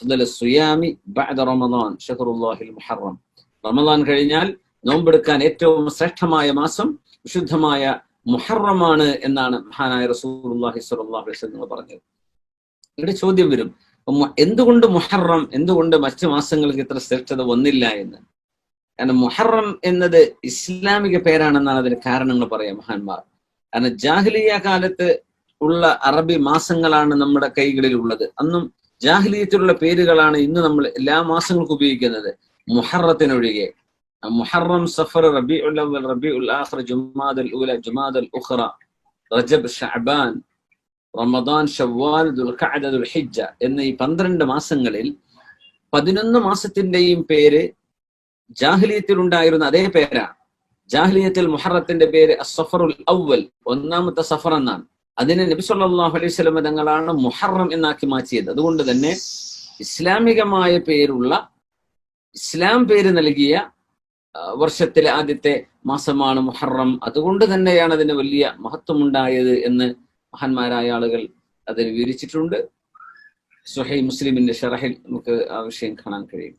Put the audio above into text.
അഫ്ദലു സിയാമി ബഅദ റമളാൻ ശഹ്റുല്ലാഹിൽ മുഹറം. റമളാൻ കഴിഞ്ഞാൽ നോമ്പെടുക്കാൻ ഏറ്റവും ശ്രേഷ്ഠമായ മാസം വിശുദ്ധമായ മുഹറമാണ് എന്നാണ് മഹാനായ റസൂലുള്ളാഹി സ്വല്ലല്ലാഹു അലൈഹി വസല്ലം പറഞ്ഞത്. ഇവിടെ ചോദ്യം വരും, എന്തുകൊണ്ട് മുഹറം, എന്തുകൊണ്ട് മറ്റു മാസങ്ങൾക്ക് ഇത്ര ശ്രേഷ്ഠത വന്നില്ല എന്ന്. കാരണം മുഹറം എന്നത് ഇസ്ലാമിക പേരാണെന്നാണ് അതിന് കാരണങ്ങൾ പറയാം മഹാന്മാർ. കാരണം ജാഹിലിയ കാലത്ത് ഉള്ള അറബി മാസങ്ങളാണ് നമ്മുടെ കൈകളിൽ ഉള്ളത്. അന്നും ജാഹിലിയത്തിലുള്ള പേരുകളാണ് ഇന്ന് നമ്മൾ എല്ലാ മാസങ്ങൾക്കും ഉപയോഗിക്കുന്നത്, മുഹറത്തിനൊഴികെ. മുഹറം, സഫർ, റബീഉൽ അവ്വൽ, റബീഉൽ ആഖിർ, ജുമാദുൽ ഊല, ജുമാദുൽ ഉഖ്റ, റജബ്, ശഅബാൻ, റമദാൻ, ശവ്വാൽ, ദുൽഖഅദ, ദുൽഹിജ്ജ എന്ന ഈ 12 മാസങ്ങളിൽ 11 മാസത്തിന്റെയും പേര് ജാഹിലിയത്തിൽ ഉണ്ടായിരുന്ന അതേ പേരാണ്. ജാഹിലിയത്തിൽ മുഹറത്തിന്റെ പേര് അസ്സഫറുൽ അവ്വൽ, ഒന്നാമത്തെ സഫർ എന്നാണ്. അതിനെ നബി സല്ലല്ലാഹു അലൈഹി വസല്ലം തങ്ങളാണ് മുഹറം എന്നാക്കി മാറ്റിയത്. അതുകൊണ്ട് തന്നെ ഇസ്ലാമികമായ പേരുള്ള, ഇസ്ലാം പേര് നൽകിയ വർഷത്തിലെ ആദ്യത്തെ മാസമാണ് മുഹറം. അതുകൊണ്ട് തന്നെയാണ് അതിന് വലിയ മഹത്വമുണ്ടായത് എന്ന് മഹാന്മാരായ ആളുകൾ അതിന് വിവരിച്ചിട്ടുണ്ട്. സ്വഹീഹ് മുസ്ലിമിന്റെ ഷറഹിൽ നമുക്ക് ആ വിഷയം കാണാൻ കഴിയും.